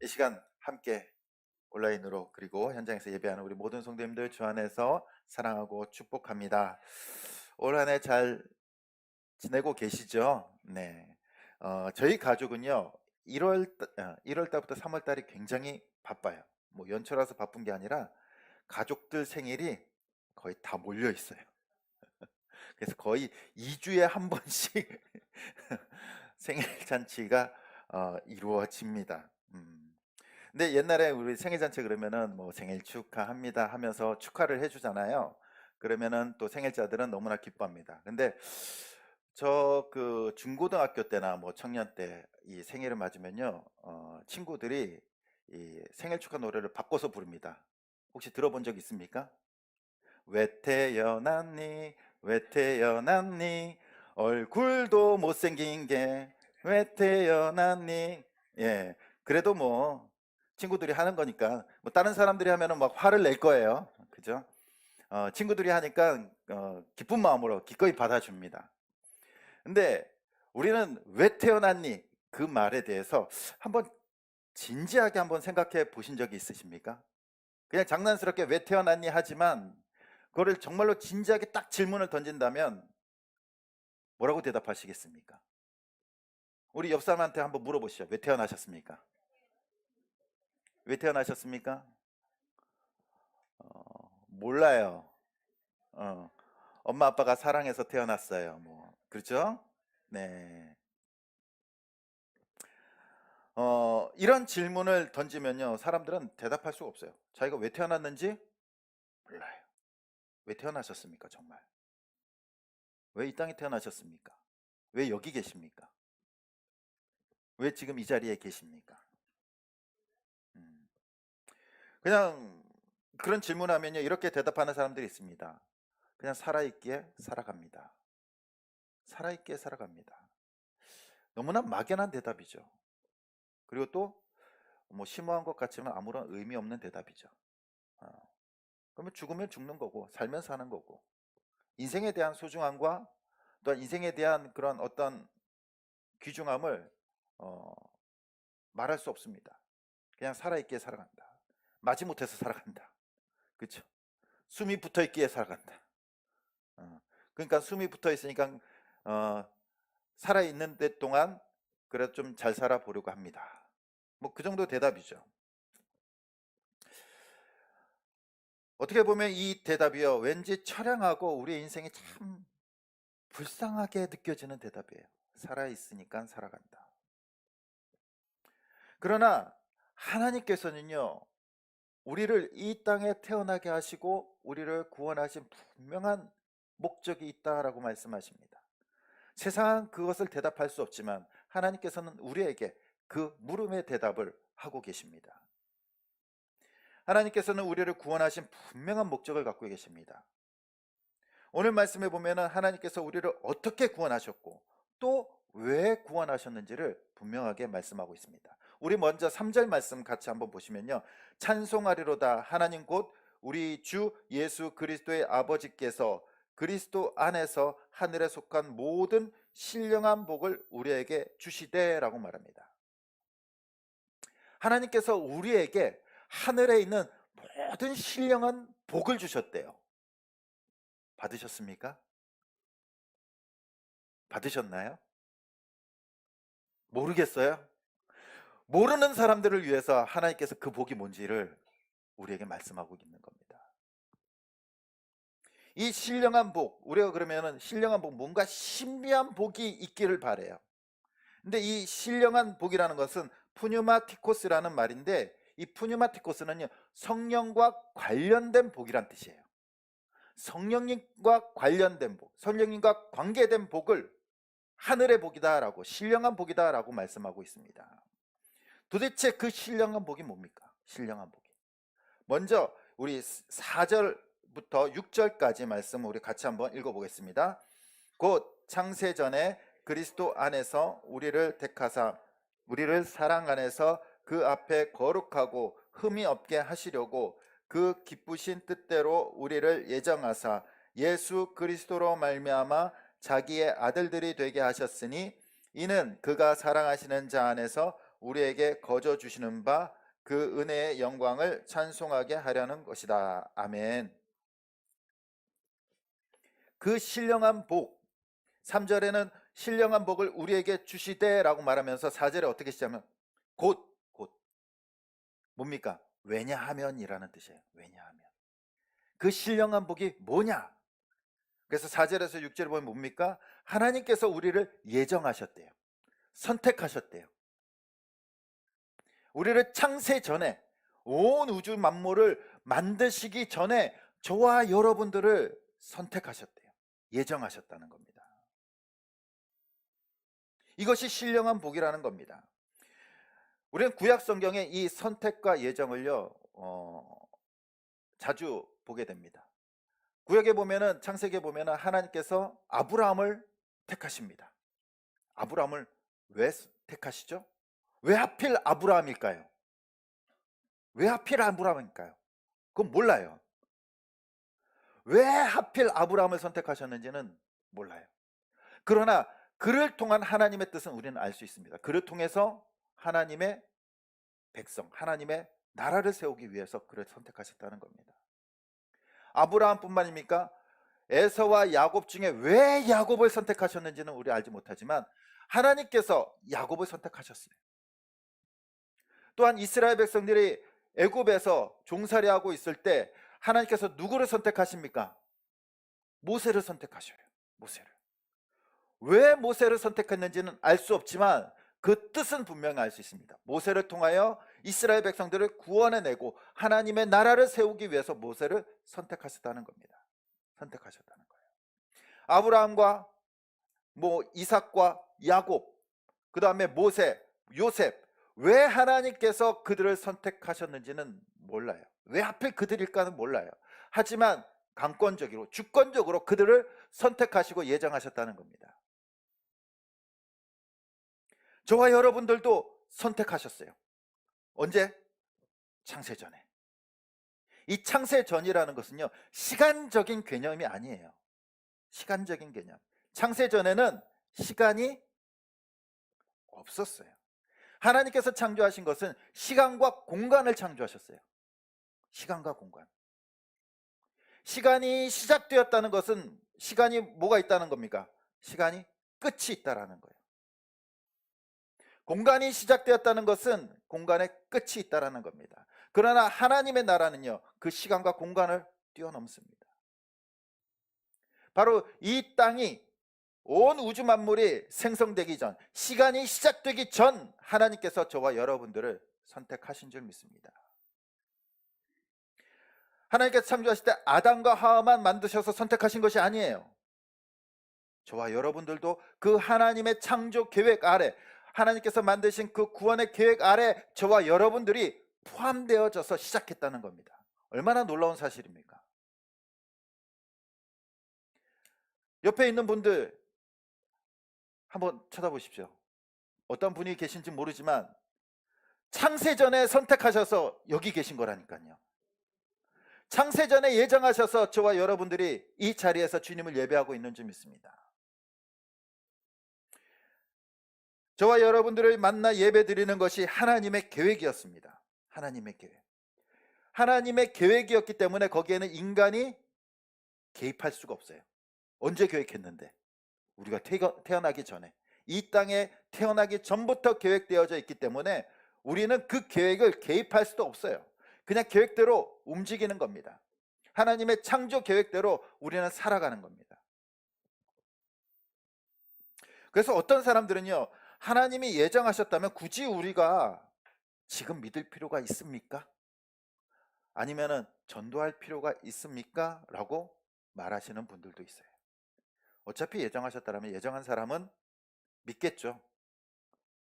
이 시간 함께 온라인으로 그리고 현장에서 예배하는 우리 모든 성도님들 주 안에서 사랑하고 축복합니다. 올 한 해 잘 지내고 계시죠? 네. 저희 가족은요, 1월 달부터 3월 달이 굉장히 바빠요. 뭐 연초라서 바쁜 게 아니라 가족들 생일이 거의 다 몰려 있어요. 그래서 거의 2주에 한 번씩 생일 잔치가 이루어집니다. 근데 옛날에 우리 생일 잔치 그러면은 뭐 생일 축하합니다 하면서 축하를 해주잖아요. 그러면은 또 생일자들은 너무나 기뻐합니다. 근데 저 그 중고등학교 때나 뭐 청년 때 이 생일을 맞으면요, 친구들이 이 생일 축하 노래를 바꿔서 부릅니다. 혹시 들어본 적 있습니까? 왜 태어났니? 왜 태어났니? 얼굴도 못생긴 게 왜 태어났니? 예. 그래도 뭐 친구들이 하는 거니까 뭐 다른 사람들이 하면은 막 화를 낼 거예요. 그죠? 친구들이 하니까 기쁜 마음으로 기꺼이 받아줍니다. 근데 우리는 왜 태어났니? 그 말에 대해서 한번 진지하게 한번 생각해 보신 적이 있으십니까? 그냥 장난스럽게 왜 태어났니 하지만 그거를 정말로 진지하게 딱 질문을 던진다면 뭐라고 대답하시겠습니까? 우리 옆 사람한테 한번 물어보시죠. 왜 태어나셨습니까? 왜 태어나셨습니까? 몰라요. 어, 엄마 아빠가 사랑해서 태어났어요. 뭐 그렇죠? 네. 이런 질문을 던지면요, 사람들은 대답할 수가 없어요. 자기가 왜 태어났는지 몰라요. 왜 태어나셨습니까, 정말? 왜 이 땅에 태어나셨습니까? 왜 여기 계십니까? 왜 지금 이 자리에 계십니까? 음, 그냥 그런 질문하면요, 이렇게 대답하는 사람들이 있습니다. 그냥 살아있기에 살아갑니다. 살아있기에 살아갑니다. 너무나 막연한 대답이죠. 그리고 또 뭐 심오한 것 같지만 아무런 의미 없는 대답이죠. 어, 그러면 죽으면 죽는 거고 살면 사는 거고 인생에 대한 소중함과 또한 인생에 대한 그런 어떤 귀중함을 어, 말할 수 없습니다. 그냥 살아있기에 살아간다. 마지못해서 살아간다. 그렇죠? 숨이 붙어있기에 살아간다. 그러니까 숨이 붙어있으니까 어, 살아있는 때 동안 그래도 좀 잘 살아보려고 합니다. 뭐 그 정도 대답이죠. 어떻게 보면 이 대답이요, 왠지 처량하고 우리의 인생이 참 불쌍하게 느껴지는 대답이에요. 살아있으니까 살아간다. 그러나 하나님께서는요, 우리를 이 땅에 태어나게 하시고 우리를 구원하신 분명한 목적이 있다라고 말씀하십니다. 세상은 그것을 대답할 수 없지만 하나님께서는 우리에게 그 물음의 대답을 하고 계십니다. 하나님께서는 우리를 구원하신 분명한 목적을 갖고 계십니다. 오늘 말씀에 보면은 하나님께서 우리를 어떻게 구원하셨고 또 왜 구원하셨는지를 분명하게 말씀하고 있습니다. 우리 먼저 3절 말씀 같이 한번 보시면요, 찬송하리로다 하나님 곧 우리 주 예수 그리스도의 아버지께서 그리스도 안에서 하늘에 속한 모든 신령한 복을 우리에게 주시되라고 말합니다. 하나님께서 우리에게 하늘에 있는 모든 신령한 복을 주셨대요. 받으셨습니까? 받으셨나요? 모르겠어요? 모르는 사람들을 위해서 하나님께서 그 복이 뭔지를 우리에게 말씀하고 있는 겁니다. 이 신령한 복, 우리가 그러면은 신령한 복, 뭔가 신비한 복이 있기를 바래요. 근데 이 신령한 복이라는 것은 푸뉴마티코스라는 말인데, 이 푸뉴마티코스는요, 성령과 관련된 복이란 뜻이에요. 성령님과 관련된 복, 성령님과 관계된 복을 하늘의 복이다라고, 신령한 복이다라고 말씀하고 있습니다. 도대체 그 신령한 복이 뭡니까? 신령한 복이. 먼저 우리 4절부터 6절까지 말씀 우리 같이 한번 읽어보겠습니다. 곧 창세전에 그리스도 안에서 우리를 택하사 우리를 사랑 안에서 그 앞에 거룩하고 흠이 없게 하시려고 그 기쁘신 뜻대로 우리를 예정하사 예수 그리스도로 말미암아 자기의 아들들이 되게 하셨으니 이는 그가 사랑하시는 자 안에서 우리에게 거저 주시는 바 그 은혜의 영광을 찬송하게 하려는 것이다. 아멘. 그 신령한 복, 3절에는 신령한 복을 우리에게 주시되라고 말하면서 4절에 어떻게 시작하면 곧 뭡니까? 왜냐하면이라는 뜻이에요. 왜냐하면. 그 신령한 복이 뭐냐? 그래서 4절에서 6절에 보면 뭡니까? 하나님께서 우리를 예정하셨대요. 선택하셨대요. 우리를 창세 전에, 온 우주 만물을 만드시기 전에 저와 여러분들을 선택하셨대요. 예정하셨다는 겁니다. 이것이 신령한 복이라는 겁니다. 우리는 구약 성경에 이 선택과 예정을요 자주 보게 됩니다. 구약에 보면은, 창세기에 보면은 하나님께서 아브라함을 택하십니다. 아브라함을 왜 택하시죠? 왜 하필 아브라함일까요? 왜 하필 아브라함일까요? 그건 몰라요. 왜 하필 아브라함을 선택하셨는지는 몰라요. 그러나 그를 통한 하나님의 뜻은 우리는 알 수 있습니다. 그를 통해서 하나님의 백성, 하나님의 나라를 세우기 위해서 그를 선택하셨다는 겁니다. 아브라함뿐만입니까? 에서와 야곱 중에 왜 야곱을 선택하셨는지는 우리 알지 못하지만 하나님께서 야곱을 선택하셨어요. 또한 이스라엘 백성들이 애굽에서 종살이하고 있을 때 하나님께서 누구를 선택하십니까? 모세를 선택하셔요. 모세를. 왜 모세를 선택했는지는 알 수 없지만 그 뜻은 분명히 알 수 있습니다. 모세를 통하여 이스라엘 백성들을 구원해내고 하나님의 나라를 세우기 위해서 모세를 선택하셨다는 겁니다. 선택하셨다는 거예요. 아브라함과 이삭과 야곱, 그 다음에 모세, 요셉, 왜 하나님께서 그들을 선택하셨는지는 몰라요. 왜 하필 그들일까는 몰라요. 하지만 강권적으로, 주권적으로 그들을 선택하시고 예정하셨다는 겁니다. 저와 여러분들도 선택하셨어요. 언제? 창세전에. 이 창세전이라는 것은요, 시간적인 개념이 아니에요. 시간적인 개념. 창세전에는 시간이 없었어요. 하나님께서 창조하신 것은 시간과 공간을 창조하셨어요. 시간과 공간. 시간이 시작되었다는 것은 시간이 뭐가 있다는 겁니까? 시간이 끝이 있다라는 거예요. 공간이 시작되었다는 것은 공간의 끝이 있다라는 겁니다. 그러나 하나님의 나라는요, 그 시간과 공간을 뛰어넘습니다. 바로 이 땅이, 온 우주 만물이 생성되기 전, 시간이 시작되기 전 하나님께서 저와 여러분들을 선택하신 줄 믿습니다. 하나님께서 창조하실 때 아담과 하와만 만드셔서 선택하신 것이 아니에요. 저와 여러분들도 그 하나님의 창조 계획 아래, 하나님께서 만드신 그 구원의 계획 아래 저와 여러분들이 포함되어져서 시작했다는 겁니다. 얼마나 놀라운 사실입니까? 옆에 있는 분들 한번 쳐다보십시오. 어떤 분이 계신지 모르지만 창세전에 선택하셔서 여기 계신 거라니까요. 창세전에 예정하셔서 저와 여러분들이 이 자리에서 주님을 예배하고 있는 줄 믿습니다. 저와 여러분들을 만나 예배드리는 것이 하나님의 계획이었습니다. 하나님의 계획. 하나님의 계획이었기 때문에 거기에는 인간이 개입할 수가 없어요. 언제 계획했는데? 우리가 태어나기 전에, 이 땅에 태어나기 전부터 계획되어져 있기 때문에 우리는 그 계획을 개입할 수도 없어요. 그냥 계획대로 움직이는 겁니다. 하나님의 창조 계획대로 우리는 살아가는 겁니다. 그래서 어떤 사람들은요, 하나님이 예정하셨다면 굳이 우리가 지금 믿을 필요가 있습니까? 아니면은 전도할 필요가 있습니까? 라고 말하시는 분들도 있어요. 어차피 예정하셨다면 예정한 사람은 믿겠죠.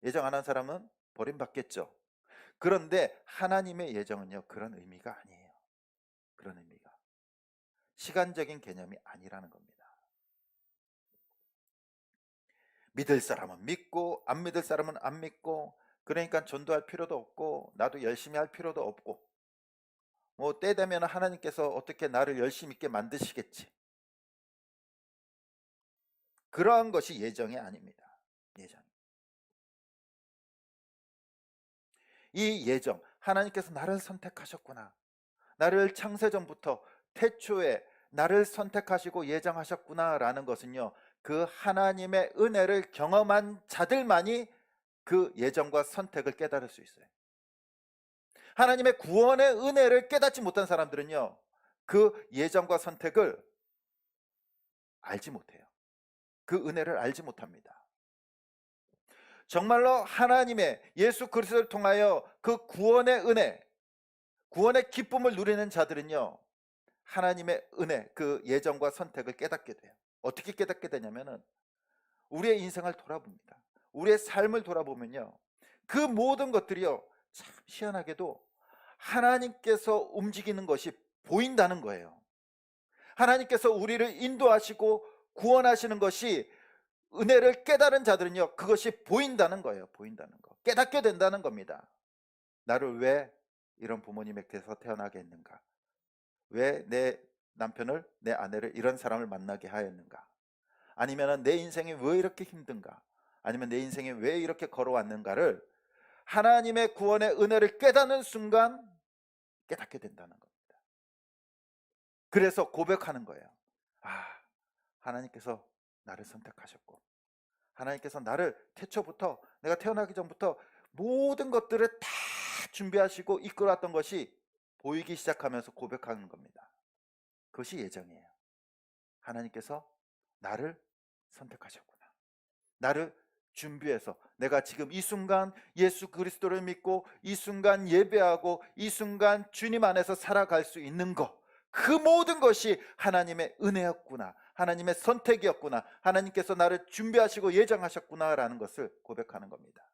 예정 안 한 사람은 버림받겠죠. 그런데 하나님의 예정은요, 그런 의미가 아니에요. 그런 의미가. 시간적인 개념이 아니라는 겁니다. 믿을 사람은 믿고 안 믿을 사람은 안 믿고, 그러니까 전도할 필요도 없고 나도 열심히 할 필요도 없고, 때 되면 하나님께서 어떻게 나를 열심히 있게 만드시겠지. 그러한 것이 예정이 아닙니다. 예정. 이 예정, 하나님께서 나를 선택하셨구나. 나를 창세전부터 태초에 나를 선택하시고 예정하셨구나라는 것은요, 그 하나님의 은혜를 경험한 자들만이 그 예정과 선택을 깨달을 수 있어요. 하나님의 구원의 은혜를 깨닫지 못한 사람들은요, 그 예정과 선택을 알지 못해요. 그 은혜를 알지 못합니다. 정말로 하나님의 예수 그리스도를 통하여 그 구원의 은혜, 구원의 기쁨을 누리는 자들은요, 하나님의 은혜, 그 예정과 선택을 깨닫게 돼요. 어떻게 깨닫게 되냐면은 우리의 인생을 돌아봅니다. 우리의 삶을 돌아보면요, 그 모든 것들이요, 참 희한하게도 하나님께서 움직이는 것이 보인다는 거예요. 하나님께서 우리를 인도하시고 구원하시는 것이, 은혜를 깨달은 자들은요, 그것이 보인다는 거예요. 보인다는 거, 깨닫게 된다는 겁니다. 나를 왜 이런 부모님에게서 태어나게 했는가? 왜 내 남편을, 내 아내를, 이런 사람을 만나게 하였는가? 아니면 내 인생이 왜 이렇게 힘든가? 아니면 내 인생이 왜 이렇게 걸어왔는가를 하나님의 구원의 은혜를 깨닫는 순간 깨닫게 된다는 겁니다. 그래서 고백하는 거예요. 아, 하나님께서 나를 선택하셨고, 하나님께서 나를 태초부터, 내가 태어나기 전부터 모든 것들을 다 준비하시고 이끌어왔던 것이 보이기 시작하면서 고백하는 겁니다. 그것이 예정이에요. 하나님께서 나를 선택하셨구나. 나를 준비해서 내가 지금 이 순간 예수 그리스도를 믿고 이 순간 예배하고 이 순간 주님 안에서 살아갈 수 있는 것, 그 모든 것이 하나님의 은혜였구나, 하나님의 선택이었구나, 하나님께서 나를 준비하시고 예정하셨구나라는 것을 고백하는 겁니다.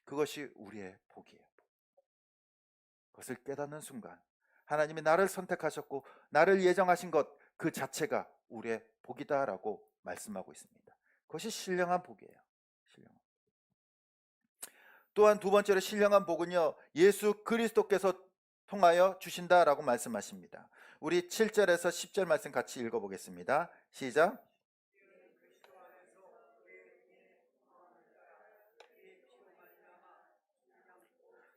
그것이 우리의 복이에요. 그것을 깨닫는 순간 하나님이 나를 선택하셨고 나를 예정하신 것 그 자체가 우리의 복이다라고 말씀하고 있습니다. 그것이 신령한 복이에요. 신령한. 또한 두 번째로 신령한 복은요, 예수 그리스도께서 통하여 주신다라고 말씀하십니다. 우리 7절에서 10절 말씀 같이 읽어보겠습니다. 시작.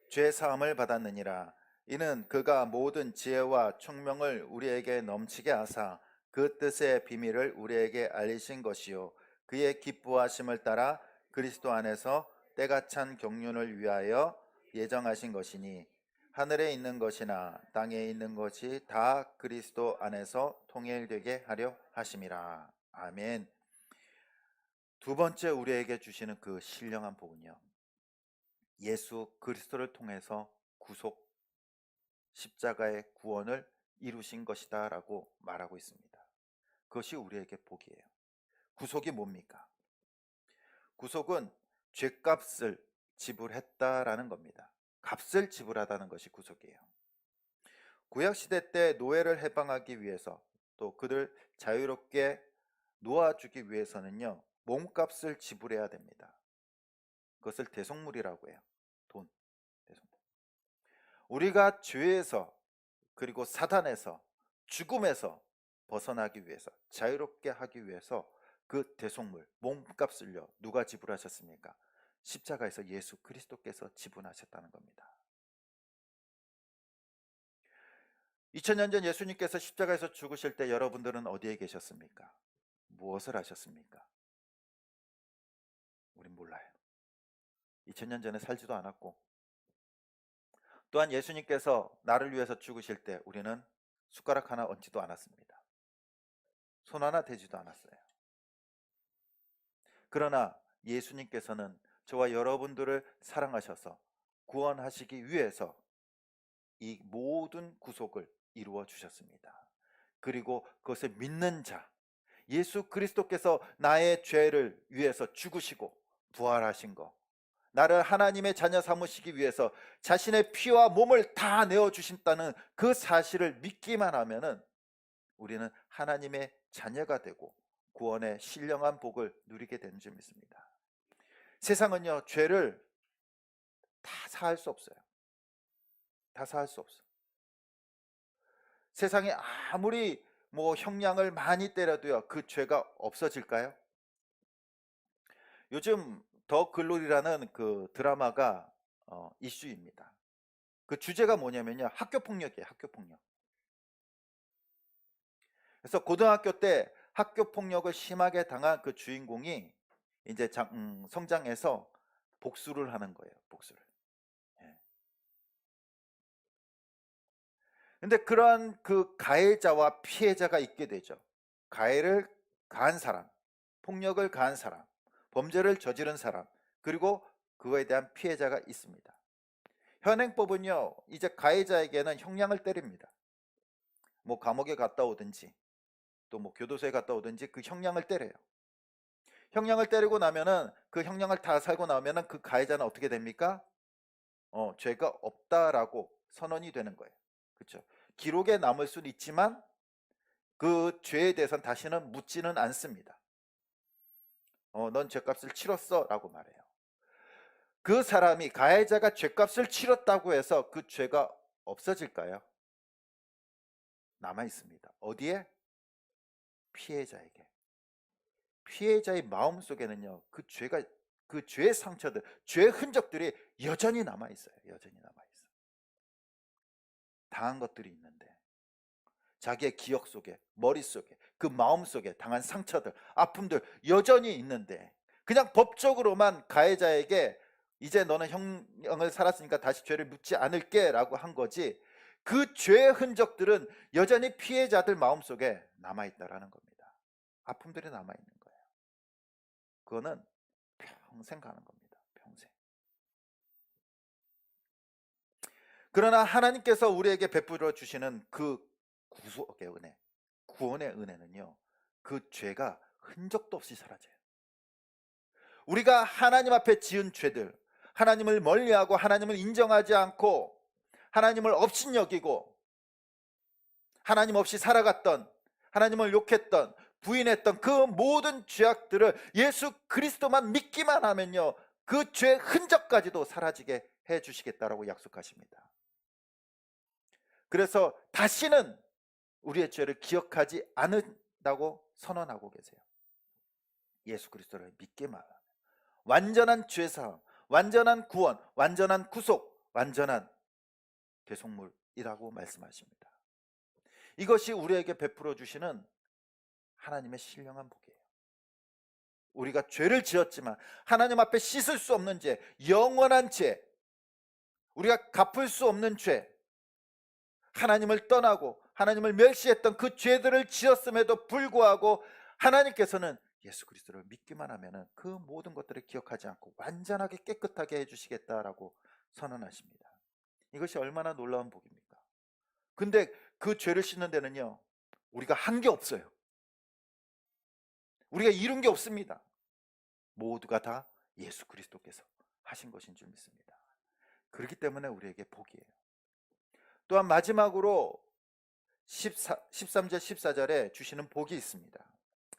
죄 사함을 받았느니라. 이는 그가 모든 지혜와 총명을 우리에게 넘치게 하사 그 뜻의 비밀을 우리에게 알리신 것이요, 그의 기뻐하심을 따라 그리스도 안에서 때가 찬 경륜을 위하여 예정하신 것이니, 하늘에 있는 것이나 땅에 있는 것이 다 그리스도 안에서 통일되게 하려 하심이라. 아멘. 두 번째 우리에게 주시는 그 신령한 복은요, 예수 그리스도를 통해서 구속, 십자가의 구원을 이루신 것이다 라고 말하고 있습니다. 그것이 우리에게 복이에요. 구속이 뭡니까? 구속은 죄값을 지불했다라는 겁니다. 값을 지불하다는 것이 구속이에요. 구약시대 때 노예를 해방하기 위해서, 또 그들 자유롭게 놓아주기 위해서는요, 몸값을 지불해야 됩니다. 그것을 대속물이라고 해요. 돈, 대속물. 우리가 죄에서, 그리고 사단에서, 죽음에서 벗어나기 위해서, 자유롭게 하기 위해서 그 대속물, 몸값을요, 누가 지불하셨습니까? 십자가에서 예수 그리스도께서 지불하셨다는 겁니다. 2000년 전 예수님께서 십자가에서 죽으실 때 여러분들은 어디에 계셨습니까? 무엇을 하셨습니까? 우린 몰라요. 2000년 전에 살지도 않았고, 또한 예수님께서 나를 위해서 죽으실 때 우리는 숟가락 하나 얹지도 않았습니다. 손 하나 대지도 않았어요. 그러나 예수님께서는 저와 여러분들을 사랑하셔서 구원하시기 위해서 이 모든 구속을 이루어 주셨습니다. 그리고 그것을 믿는 자, 예수 그리스도께서 나의 죄를 위해서 죽으시고 부활하신 것, 나를 하나님의 자녀 삼으시기 위해서 자신의 피와 몸을 다 내어 주신다는 그 사실을 믿기만 하면은 우리는 하나님의 자녀가 되고 구원의 신령한 복을 누리게 되는 줄 믿습니다. 세상은요, 죄를 다 사할 수 없어요. 다 사할 수 없어. 세상에 아무리 뭐 형량을 많이 때려도요, 그 죄가 없어질까요? 요즘 더 글로리라는 그 드라마가 이슈입니다. 그 주제가 뭐냐면요, 학교 폭력이에요. 학교 폭력. 그래서 고등학교 때 학교 폭력을 심하게 당한 그 주인공이 이제 성장해서 복수를 하는 거예요. 복수를. 예. 근데 그러한 그 가해자와 피해자가 있게 되죠. 가해를 가한 사람, 폭력을 가한 사람, 범죄를 저지른 사람, 그리고 그거에 대한 피해자가 있습니다. 현행법은요, 이제 가해자에게는 형량을 때립니다. 뭐 감옥에 갔다 오든지 또 뭐 교도소에 갔다 오든지 그 형량을 때려요. 형량을 때리고 나면은 그 형량을 다 살고 나면은 그 가해자는 어떻게 됩니까? 죄가 없다라고 선언이 되는 거예요. 그렇죠? 기록에 남을 수는 있지만 그 죄에 대해서는 다시는 묻지는 않습니다. 넌 죄값을 치렀어라고 말해요. 그 사람이 가해자가 죄값을 치렀다고 해서 그 죄가 없어질까요? 남아 있습니다. 어디에? 피해자에게. 피해자의 마음 속에는요, 그 죄의 상처들, 죄의 흔적들이 여전히 남아 있어요. 여전히 남아 있어. 당한 것들이 있는데 자기의 기억 속에, 머릿속에, 그 마음 속에 당한 상처들, 아픔들 여전히 있는데 그냥 법적으로만 가해자에게 이제 너는 형을 살았으니까 다시 죄를 묻지 않을게 라고 한 거지, 그 죄의 흔적들은 여전히 피해자들 마음속에 남아있다라는 겁니다. 아픔들이 남아있는 거예요. 그거는 평생 가는 겁니다. 평생. 그러나 하나님께서 우리에게 베풀어 주시는 그 구속의 은혜, 구원의 은혜는요, 그 죄가 흔적도 없이 사라져요. 우리가 하나님 앞에 지은 죄들, 하나님을 멀리하고 하나님을 인정하지 않고 하나님을 업신여기고 하나님 없이 살아갔던, 하나님을 욕했던, 부인했던 그 모든 죄악들을 예수 그리스도만 믿기만 하면요, 그 죄 흔적까지도 사라지게 해 주시겠다라고 약속하십니다. 그래서 다시는 우리의 죄를 기억하지 않는다고 선언하고 계세요. 예수 그리스도를 믿기만 하면 완전한 죄사함, 완전한 구원, 완전한 구속, 완전한 대속물이라고 말씀하십니다. 이것이 우리에게 베풀어 주시는 하나님의 신령한 복이에요. 우리가 죄를 지었지만 하나님 앞에 씻을 수 없는 죄, 영원한 죄, 우리가 갚을 수 없는 죄, 하나님을 떠나고 하나님을 멸시했던 그 죄들을 지었음에도 불구하고 하나님께서는 예수 그리스도를 믿기만 하면 그 모든 것들을 기억하지 않고 완전하게 깨끗하게 해주시겠다라고 선언하십니다. 이것이 얼마나 놀라운 복입니까? 근데 그 죄를 씻는 데는요, 우리가 한 게 없어요. 우리가 이룬 게 없습니다. 모두가 다 예수 그리스도께서 하신 것인 줄 믿습니다. 그렇기 때문에 우리에게 복이에요. 또한 마지막으로 13절 14절에 주시는 복이 있습니다.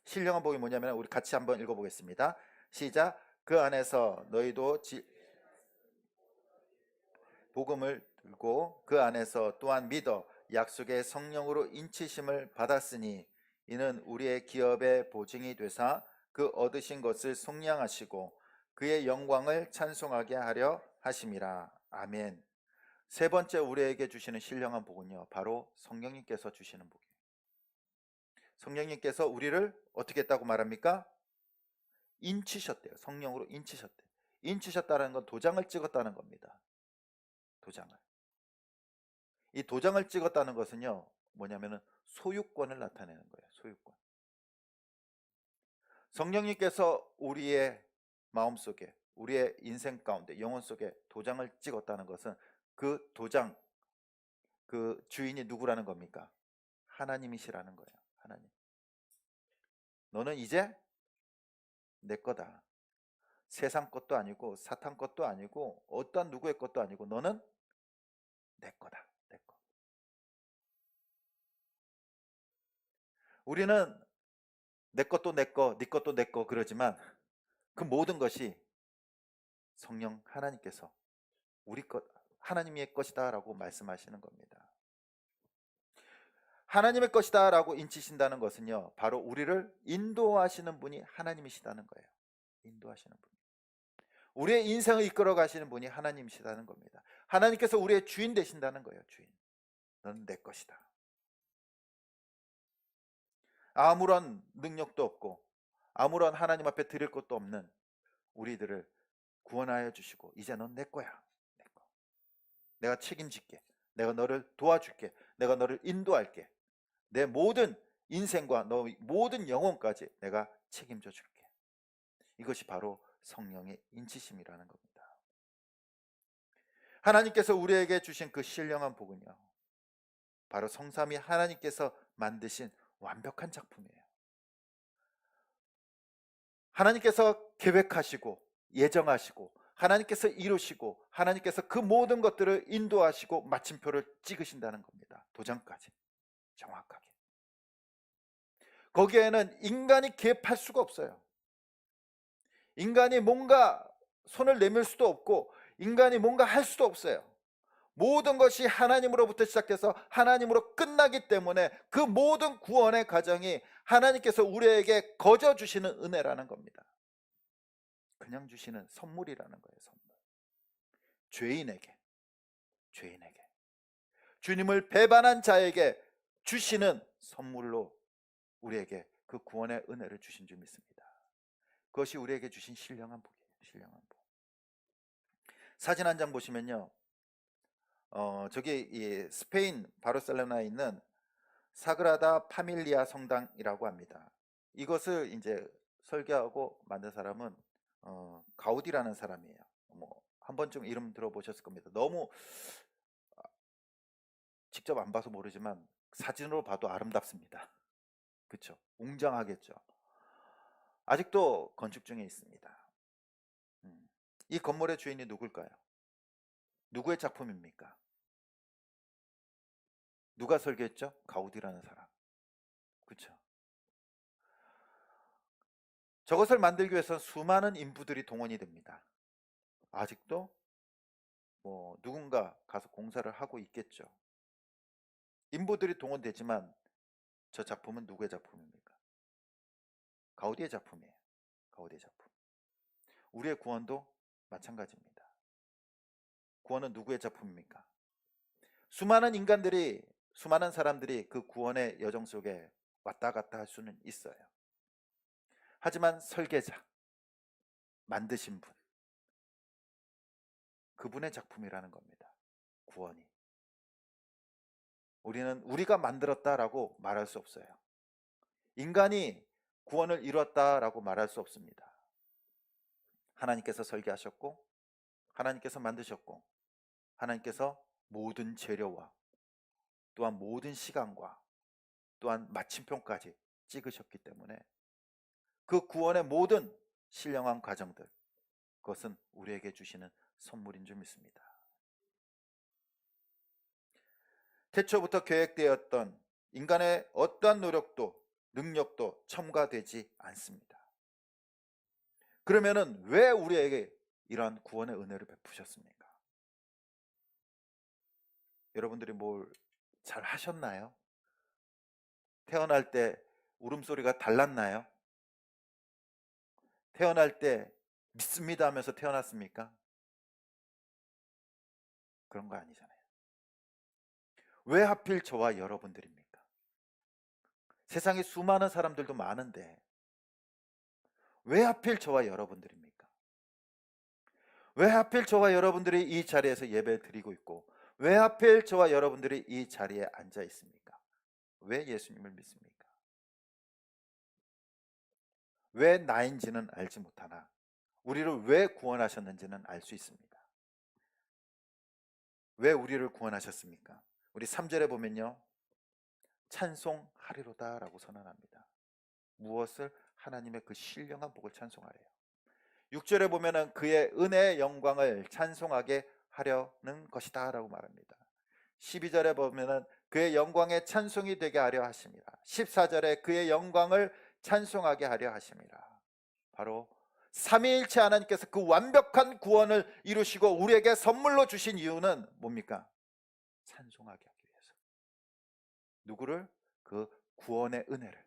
신령한 복이 뭐냐면 우리 같이 한번 읽어보겠습니다. 시작. 그 안에서 너희도 복음을 들고 그 안에서 또한 믿어 약속의 성령으로 인치심을 받았으니 이는 우리의 기업의 보증이 되사 그 얻으신 것을 속량하시고 그의 영광을 찬송하게 하려 하심이라. 아멘. 세 번째 우리에게 주시는 신령한 복은요, 바로 성령님께서 주시는 복이에요. 성령님께서 우리를 어떻게 했다고 말합니까? 인치셨대요. 성령으로 인치셨대요. 인치셨다는 건 도장을 찍었다는 겁니다. 도장을. 이 도장을 찍었다는 것은요, 뭐냐면은 소유권을 나타내는 거예요. 소유권. 성령님께서 우리의 마음속에, 우리의 인생 가운데, 영혼 속에 도장을 찍었다는 것은 그 도장, 그 주인이 누구라는 겁니까? 하나님이시라는 거예요. 하나님. 너는 이제 내 거다. 세상 것도 아니고 사탄 것도 아니고 어떠한 누구의 것도 아니고 너는 내 거다. 내 거. 우리는 내 것도 내 거, 네 것도 내 거 그러지만 그 모든 것이 성령 하나님께서 우리 것, 하나님의 것이다라고 말씀하시는 겁니다. 하나님의 것이다라고 인치신다는 것은요, 바로 우리를 인도하시는 분이 하나님이시다는 거예요. 인도하시는 분. 우리의 인생을 이끌어 가시는 분이 하나님이시다는 겁니다. 하나님께서 우리의 주인 되신다는 거예요. 주인. 너는 내 것이다. 아무런 능력도 없고 아무런 하나님 앞에 드릴 것도 없는 우리들을 구원하여 주시고 이제 넌 내 거야. 내 거. 내가 책임질게. 내가 너를 도와줄게. 내가 너를 인도할게. 내 모든 인생과 너 모든 영혼까지 내가 책임져 줄게. 이것이 바로 성령의 인치심이라는 겁니다. 하나님께서 우리에게 주신 그 신령한 복은요, 바로 성삼위 하나님께서 만드신 완벽한 작품이에요. 하나님께서 계획하시고 예정하시고 하나님께서 이루시고 하나님께서 그 모든 것들을 인도하시고 마침표를 찍으신다는 겁니다. 도장까지 정확하게. 거기에는 인간이 개입할 수가 없어요. 인간이 뭔가 손을 내밀 수도 없고 인간이 뭔가 할 수도 없어요. 모든 것이 하나님으로부터 시작해서 하나님으로 끝나기 때문에 그 모든 구원의 과정이 하나님께서 우리에게 거저 주시는 은혜라는 겁니다. 그냥 주시는 선물이라는 거예요. 선물. 죄인에게 주님을 배반한 자에게 주시는 선물로 우리에게 그 구원의 은혜를 주신 줄 믿습니다. 그것이 우리에게 주신 신령한 복이에요. 신령한 복. 사진 한 장 보시면요, 저기 이 스페인 바르셀로나에 있는 사그라다 파밀리아 성당이라고 합니다. 이것을 이제 설계하고 만든 사람은 가우디라는 사람이에요. 뭐 한 번쯤 이름 들어보셨을 겁니다. 너무 직접 안 봐서 모르지만 사진으로 봐도 아름답습니다. 그렇죠? 웅장하겠죠. 아직도 건축 중에 있습니다. 이 건물의 주인이 누굴까요? 누구의 작품입니까? 누가 설계했죠? 가우디라는 사람. 그렇죠? 저것을 만들기 위해서 수많은 인부들이 동원이 됩니다. 아직도 뭐 누군가 가서 공사를 하고 있겠죠. 인부들이 동원되지만 저 작품은 누구의 작품입니까? 가우디의 작품이에요. 가우디의 작품. 우리의 구원도 마찬가지입니다. 구원은 누구의 작품입니까? 수많은 인간들이, 수많은 사람들이 그 구원의 여정 속에 왔다 갔다 할 수는 있어요. 하지만 설계자, 만드신 분, 그분의 작품이라는 겁니다. 구원이. 우리는 우리가 만들었다라고 말할 수 없어요. 인간이 구원을 이뤘다라고 말할 수 없습니다. 하나님께서 설계하셨고 하나님께서 만드셨고 하나님께서 모든 재료와 또한 모든 시간과 또한 마침표까지 찍으셨기 때문에 그 구원의 모든 신령한 과정들, 그것은 우리에게 주시는 선물인 줄 믿습니다. 태초부터 계획되었던 인간의 어떠한 노력도 능력도 첨가되지 않습니다. 그러면은 왜 우리에게 이러한 구원의 은혜를 베푸셨습니까? 여러분들이 뭘 잘 하셨나요? 태어날 때 울음소리가 달랐나요? 태어날 때 믿습니다 하면서 태어났습니까? 그런 거 아니잖아요. 왜 하필 저와 여러분들입니까? 세상에 수많은 사람들도 많은데 왜 하필 저와 여러분들입니까? 왜 하필 저와 여러분들이 이 자리에서 예배 드리고 있고 왜 하필 저와 여러분들이 이 자리에 앉아 있습니까? 왜 예수님을 믿습니까? 왜 나인지는 알지 못하나 우리를 왜 구원하셨는지는 알 수 있습니다. 왜 우리를 구원하셨습니까? 우리 3절에 보면요, 찬송하리로다 라고 선언합니다. 무엇을? 하나님의 그 신령한 복을 찬송하래요. 6절에 보면은 그의 은혜의 영광을 찬송하게 하려는 것이다 라고 말합니다. 12절에 보면은 그의 영광의 찬송이 되게 하려 하십니다. 14절에 그의 영광을 찬송하게 하려 하십니다. 바로 삼위일체 하나님께서 그 완벽한 구원을 이루시고 우리에게 선물로 주신 이유는 뭡니까? 찬송하게 하기 위해서. 누구를? 그 구원의 은혜를,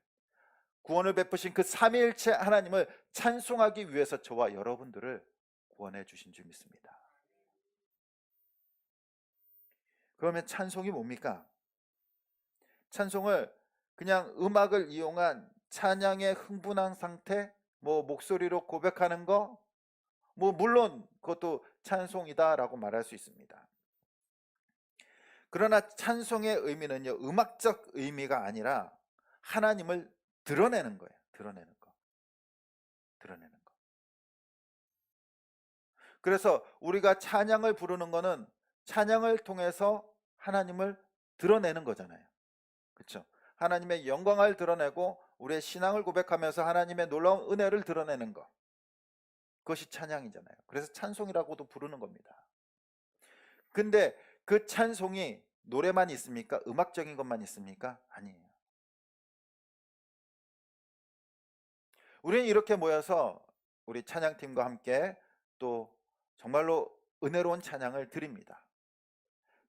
구원을 베푸신 그 삼위일체 하나님을 찬송하기 위해서 저와 여러분들을 구원해 주신 줄 믿습니다. 그러면 찬송이 뭡니까? 찬송을 그냥 음악을 이용한 찬양의 흥분한 상태, 뭐 목소리로 고백하는 거, 뭐 물론 그것도 찬송이다라고 말할 수 있습니다. 그러나 찬송의 의미는요, 음악적 의미가 아니라 하나님을 드러내는 거예요. 드러내는 거. 드러내는 거. 그래서 우리가 찬양을 부르는 거는 찬양을 통해서 하나님을 드러내는 거잖아요. 그렇죠? 하나님의 영광을 드러내고 우리의 신앙을 고백하면서 하나님의 놀라운 은혜를 드러내는 것. 그것이 찬양이잖아요. 그래서 찬송이라고도 부르는 겁니다. 근데 그 찬송이 노래만 있습니까? 음악적인 것만 있습니까? 아니에요. 우리는 이렇게 모여서 우리 찬양팀과 함께 또 정말로 은혜로운 찬양을 드립니다.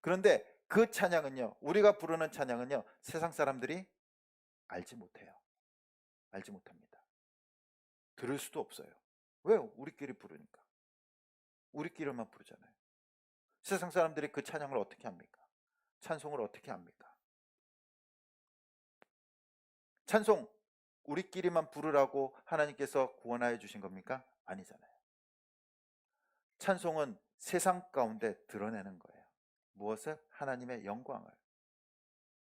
그런데 그 찬양은요, 우리가 부르는 찬양은요, 세상 사람들이 알지 못해요. 알지 못합니다. 들을 수도 없어요. 왜요? 우리끼리 부르니까. 우리끼리만 부르잖아요. 세상 사람들이 그 찬양을 어떻게 합니까? 찬송을 어떻게 합니까? 찬송 우리끼리만 부르라고 하나님께서 구원하여 주신 겁니까? 아니잖아요. 찬송은 세상 가운데 드러내는 거예요. 무엇을? 하나님의 영광을,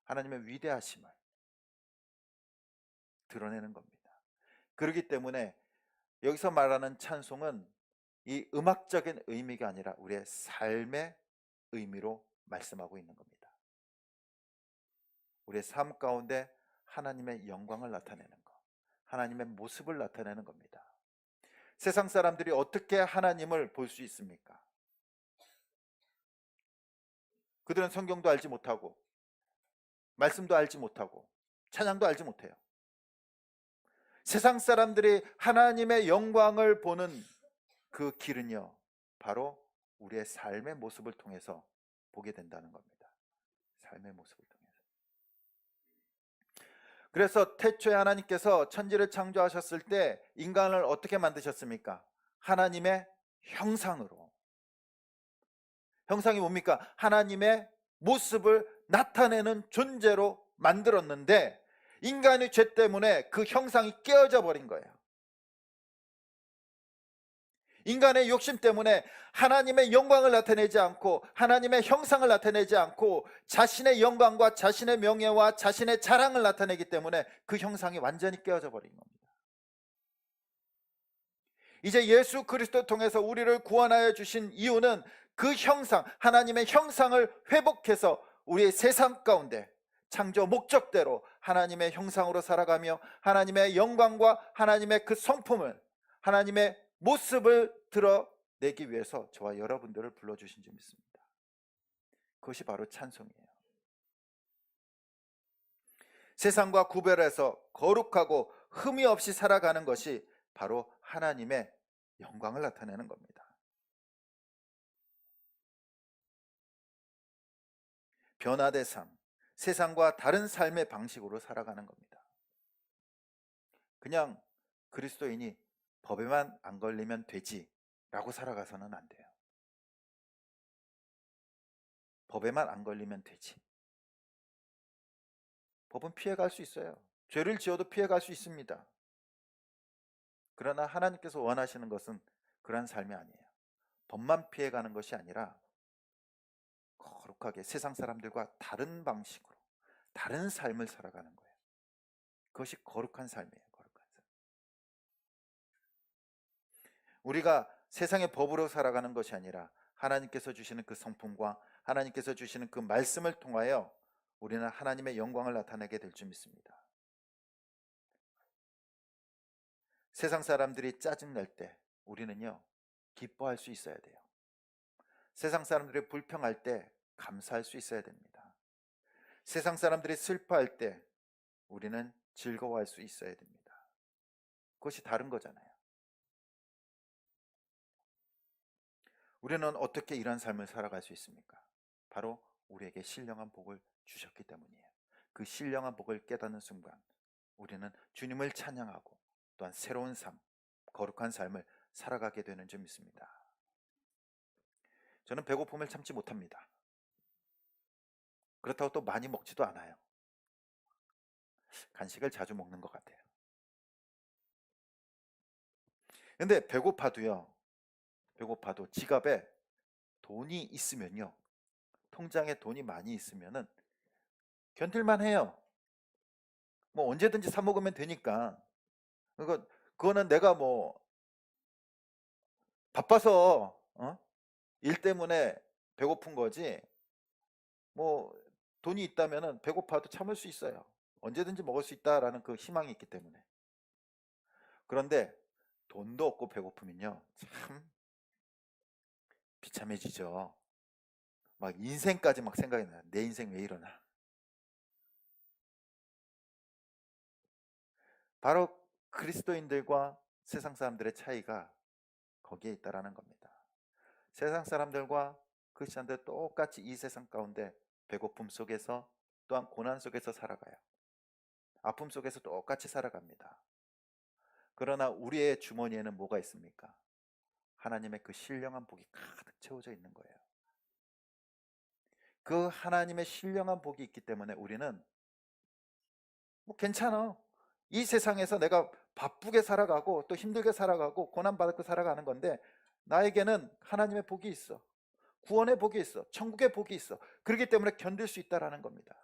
하나님의 위대하심을 드러내는 겁니다. 그렇기 때문에 여기서 말하는 찬송은 이 음악적인 의미가 아니라 우리의 삶의 의미로 말씀하고 있는 겁니다. 우리의 삶 가운데 하나님의 영광을 나타내는 것, 하나님의 모습을 나타내는 겁니다. 세상 사람들이 어떻게 하나님을 볼 수 있습니까? 그들은 성경도 알지 못하고 말씀도 알지 못하고 찬양도 알지 못해요. 세상 사람들이 하나님의 영광을 보는 그 길은요, 바로 우리의 삶의 모습을 통해서 보게 된다는 겁니다. 삶의 모습을 통해서. 그래서 태초에 하나님께서 천지를 창조하셨을 때 인간을 어떻게 만드셨습니까? 하나님의 형상으로. 형상이 뭡니까? 하나님의 모습을 나타내는 존재로 만들었는데 인간의 죄 때문에 그 형상이 깨어져 버린 거예요. 인간의 욕심 때문에 하나님의 영광을 나타내지 않고 하나님의 형상을 나타내지 않고 자신의 영광과 자신의 명예와 자신의 자랑을 나타내기 때문에 그 형상이 완전히 깨어져 버린 겁니다. 이제 예수 그리스도 통해서 우리를 구원하여 주신 이유는 그 형상, 하나님의 형상을 회복해서 우리의 세상 가운데 창조 목적대로 하나님의 형상으로 살아가며 하나님의 영광과 하나님의 그 성품을, 하나님의 모습을 드러내기 위해서 저와 여러분들을 불러주신 줄 믿습니다. 그것이 바로 찬송이에요. 세상과 구별해서 거룩하고 흠이 없이 살아가는 것이 바로 하나님의 영광을 나타내는 겁니다. 변화된 삶, 세상과 다른 삶의 방식으로 살아가는 겁니다. 그냥 그리스도인이 법에만 안 걸리면 되지라고 살아가서는 안 돼요. 법에만 안 걸리면 되지. 법은 피해갈 수 있어요. 죄를 지어도 피해갈 수 있습니다. 그러나 하나님께서 원하시는 것은 그러한 삶이 아니에요. 법만 피해가는 것이 아니라 거룩하게 세상 사람들과 다른 방식으로 다른 삶을 살아가는 거예요. 그것이 거룩한 삶이에요. 거룩한 삶. 우리가 세상의 법으로 살아가는 것이 아니라 하나님께서 주시는 그 성품과 하나님께서 주시는 그 말씀을 통하여 우리는 하나님의 영광을 나타내게 될 줄 믿습니다. 세상 사람들이 짜증낼 때 우리는요, 기뻐할 수 있어야 돼요. 세상 사람들이 불평할 때 감사할 수 있어야 됩니다. 세상 사람들이 슬퍼할 때 우리는 즐거워할 수 있어야 됩니다. 그것이 다른 거잖아요. 우리는 어떻게 이런 삶을 살아갈 수 있습니까? 바로 우리에게 신령한 복을 주셨기 때문이에요. 그 신령한 복을 깨닫는 순간 우리는 주님을 찬양하고 또한 새로운 삶, 거룩한 삶을 살아가게 되는 줄 믿습니다. 저는 배고픔을 참지 못합니다. 그렇다고 또 많이 먹지도 않아요. 간식을 자주 먹는 것 같아요. 근데 배고파도 지갑에 돈이 있으면요, 통장에 돈이 많이 있으면은 견딜만 해요. 뭐 언제든지 사 먹으면 되니까. 그거는 내가 뭐 바빠서 일 때문에 배고픈 거지, 뭐 돈이 있다면은 배고파도 참을 수 있어요. 언제든지 먹을 수 있다라는 그 희망이 있기 때문에. 그런데 돈도 없고 배고프면요, 참 비참해지죠. 막 인생까지 막 생각이 나요. 내 인생 왜 이러나. 바로 그리스도인들과 세상 사람들의 차이가 거기에 있다라는 겁니다. 세상 사람들과 크리스천들 똑같이 이 세상 가운데 배고픔 속에서, 또한 고난 속에서 살아가요. 아픔 속에서 똑같이 살아갑니다. 그러나 우리의 주머니에는 뭐가 있습니까? 하나님의 그 신령한 복이 가득 채워져 있는 거예요. 그 하나님의 신령한 복이 있기 때문에 우리는 뭐 괜찮아. 이 세상에서 내가 바쁘게 살아가고 또 힘들게 살아가고 고난받고 살아가는 건데, 나에게는 하나님의 복이 있어. 구원의 복이 있어. 천국의 복이 있어. 그렇기 때문에 견딜 수 있다라는 겁니다.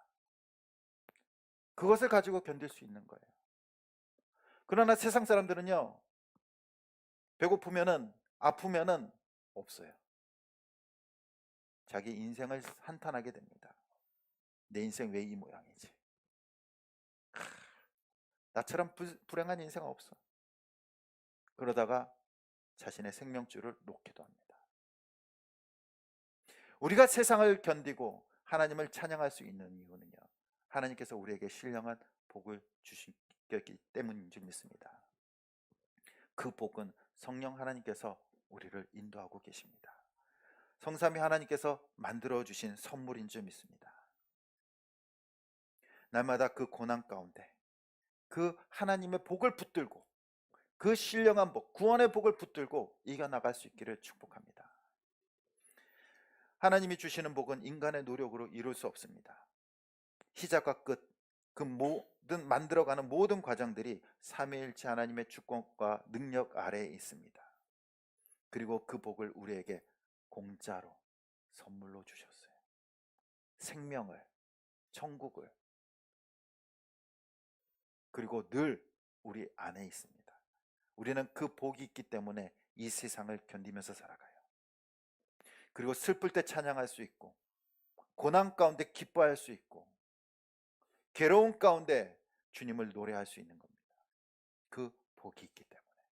그것을 가지고 견딜 수 있는 거예요. 그러나 세상 사람들은요, 배고프면은, 아프면은 없어요. 자기 인생을 한탄하게 됩니다. 내 인생 왜 이 모양이지? 나처럼 불행한 인생 없어. 그러다가 자신의 생명줄을 놓기도 합니다. 우리가 세상을 견디고 하나님을 찬양할 수 있는 이유는요, 하나님께서 우리에게 신령한 복을 주셨기 때문인 줄 믿습니다. 그 복은 성령 하나님께서 우리를 인도하고 계십니다. 성삼위 하나님께서 만들어 주신 선물인 줄 믿습니다. 날마다 그 고난 가운데 그 하나님의 복을 붙들고, 그 신령한 복, 구원의 복을 붙들고 이겨나갈 수 있기를 축복합니다. 하나님이 주시는 복은 인간의 노력으로 이룰 수 없습니다. 시작과 끝, 그 모든 만들어가는 모든 과정들이 삼위일체 하나님의 주권과 능력 아래에 있습니다. 그리고 그 복을 우리에게 공짜로 선물로 주셨어요. 생명을, 천국을. 그리고 늘 우리 안에 있습니다. 우리는 그 복이 있기 때문에 이 세상을 견디면서 살아가요. 그리고 슬플 때 찬양할 수 있고, 고난 가운데 기뻐할 수 있고, 괴로운 가운데 주님을 노래할 수 있는 겁니다. 그 복이 있기 때문에,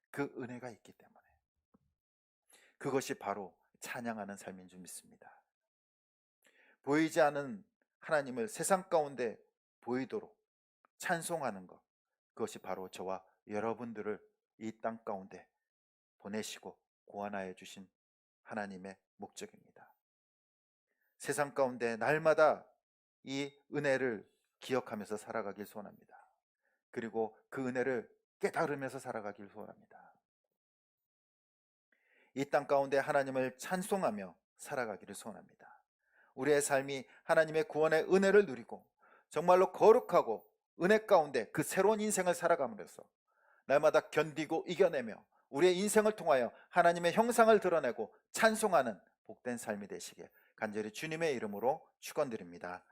그 은혜가 있기 때문에. 그것이 바로 찬양하는 삶인 줄 믿습니다. 보이지 않는 하나님을 세상 가운데 보이도록 찬송하는 것, 그것이 바로 저와 여러분들을 이 땅 가운데 보내시고 고안하여 주신 하나님의 목적입니다. 세상 가운데 날마다 이 은혜를 기억하면서 살아가길 소원합니다. 그리고 그 은혜를 깨달으면서 살아가길 소원합니다. 이 땅 가운데 하나님을 찬송하며 살아가기를 소원합니다. 우리의 삶이 하나님의 구원의 은혜를 누리고 정말로 거룩하고 은혜 가운데 그 새로운 인생을 살아감으로써 날마다 견디고 이겨내며 우리의 인생을 통하여 하나님의 형상을 드러내고 찬송하는 복된 삶이 되시길 간절히 주님의 이름으로 축원드립니다.